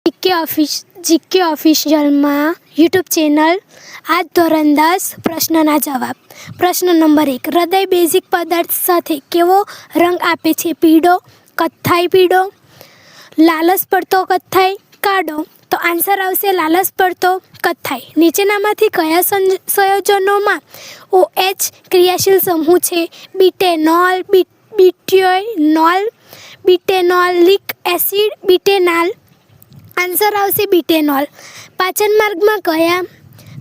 GK ઓફિશિયલમાં YouTube channel આજ ધોરણ 10 પ્રશ્નના જવાબ. પ્રશ્ન નંબર 1. હૃદય બેઝિક પદાર્થ સાથે કેવો રંગ આપે છે? પીળો, કથ્થાઈ પીળો, લાલચ પડતો કથ્થાઈ, કાળો. તો આન્સર આવશે લાલચ પડતો કથ્થાઈ. નીચેનામાંથી કયા સંયોજનોમાં OH ક્રિયાશીલ સમૂહ છે? બિટેનોલ, બ્યુટેનોલ, બિટેનોલિક એસિડ, બિટેનાલ. આન્સર આવશે બિટેનોલ. પાચન માર્ગમાં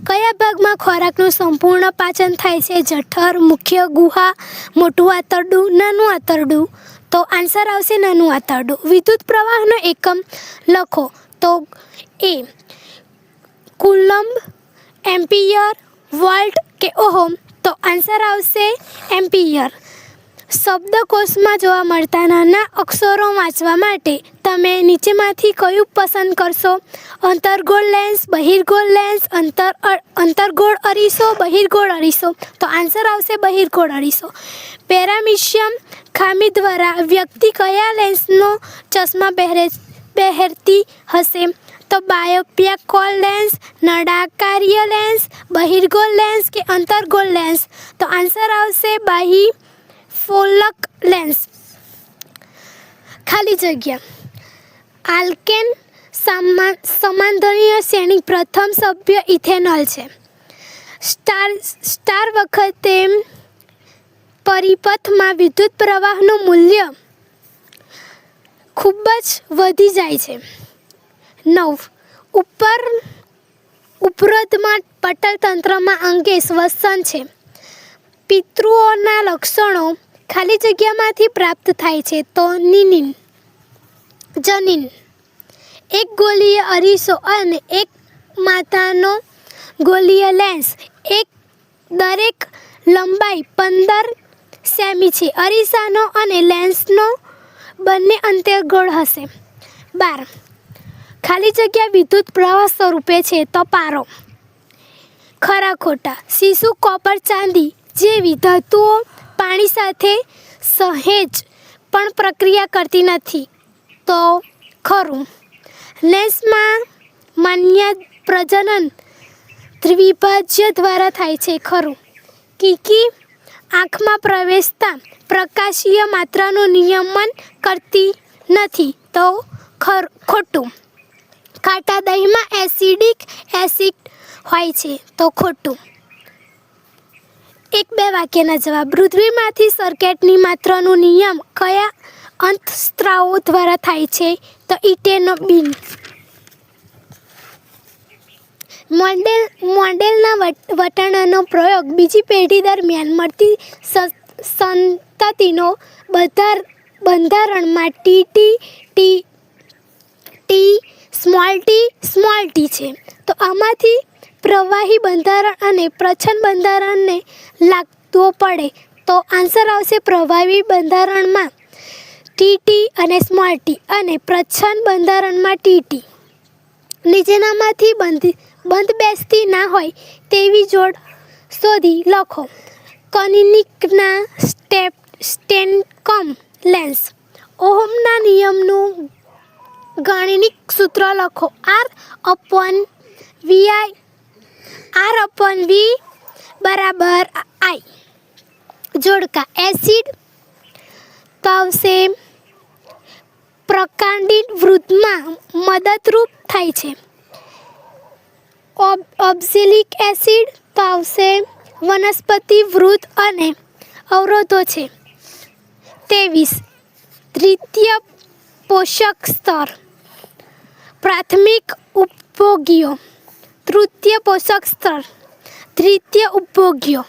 કયા ભાગમાં ખોરાકનું સંપૂર્ણ પાચન થાય છે? જઠર, મુખ્ય ગુહા, મોટું આંતરડું, નાનું આંતરડું. તો આન્સર આવશે નાનું આંતરડું. વિદ્યુત પ્રવાહનો એકમ લખો. તો એ કુલમ્બ, એમ્પિયર, વોલ્ટ કે ઓહમ. તો આન્સર આવશે એમ્પિયર. શબ્દકોશમાં જોવા મળતા નાના અક્ષરો વાંચવા માટે તમે નીચેમાંથી કયું પસંદ કરશો? અંતર્ગોળ લેન્સ, બહિર્ગોળ લેન્સ, અંતર્ગોળ અરીસો, બહિર્ગોળ અરીસો. તો આન્સર આવશે બહિર્ગોળ અરીસો. પેરામિશિયમ ખામી દ્વારા વ્યક્તિ કયા લેન્સનો ચશ્મા પહેરતી હશે? તો બાયોપ્યાકોલ લેન્સ, નળાકાર્ય લેન્સ, બહિર્ગોળ લેન્સ કે અંતર્ગોળ લેન્સ. તો આન્સર આવશે બાયફોકલ લેન્સ. ખાલી જગ્યા. આલ્કેન સમાનધર્મીય શ્રેણી પ્રથમ સભ્ય ઇથેનોલ છે. સ્ટાર વખતે પરિપથમાં વિદ્યુત પ્રવાહનું મૂલ્ય ખૂબ જ વધી જાય છે. 9. ઉપરોક્તમાં પટલ તંત્રમાં અંગે શ્વસન છે. પિતૃઓના લક્ષણો ખાલી જગ્યામાંથી પ્રાપ્ત થાય છે. તો જનીન. એક ગોળીય અરીસો અને એક માથાનો ગોળીય લેન્સ. દરેક લંબાઈ 15 સેમી છે. અરીસાનો અને લેન્સનો બંને અંતર્ગોળ હશે. 12. ખાલી જગ્યા વિદ્યુત પ્રવાહ સ્વરૂપે છે. તો પારો. ખરા ખોટા. શીશુ, કોપર, ચાંદી જેવી ધાતુઓ પાણી સાથે સહેજ પણ પ્રક્રિયા કરતી નથી. તો ખરું. લેન્સમાં માન્ય પ્રજનન દ્વિભાજ્ય દ્વારા થાય છે. ખરું. કીકી આંખમાં પ્રવેશતા પ્રકાશીય માત્રાનું નિયમન કરતી નથી. તો ખોટું. ખાટા દહીંમાં એસિડિક એસિડ હોય છે. તો ખોટું. 1-2 વાક્યના જવાબ. પૃથ્વીમાંથી સર્કિટની માત્રાનો નિયમ કયા અંતઃસ્ત્રાવો દ્વારા થાય છે? તો ઇટેનોબીન. મોડેલના વટાણાનો પ્રયોગ બીજી પેઢી દરમિયાન મળતી સંતતિનો બંધારણમાં સ્મોલ ટી છે. તો આમાંથી પ્રવાહી બંધારણ અને પ્રચ્છન્ન બંધારણને લાગતો પડે. તો આન્સર આવશે પ્રવાહી બંધારણમાં ટી અને સ્મોલ ટી અને પ્રચ્છન્ન બંધારણમાં ટી. નીચેનામાંથી બંધ બેસતી ના હોય તેવી જોડ શોધી લખો. કોનિકના સ્ટેન્ડકમ લેન્સ. ઓહમના નિયમનું ગાણિતિક સૂત્ર લખો. R/V બરાબર I. જોડકા. એસિડ તો આવશે પ્રકાંડિત વૃદ્ધિમાં મદદરૂપ થાય છે. ઓક્ઝેલિક એસિડ તો આવશે વનસ્પતિ વૃદ્ધ અને અવરોધો છે. 23. તૃતીય પોષક સ્તર. પ્રાથમિક ઉપભોગ્યો. તૃતીય પોષક સ્તર. દ્વિતીય ઉપભોગ્યો.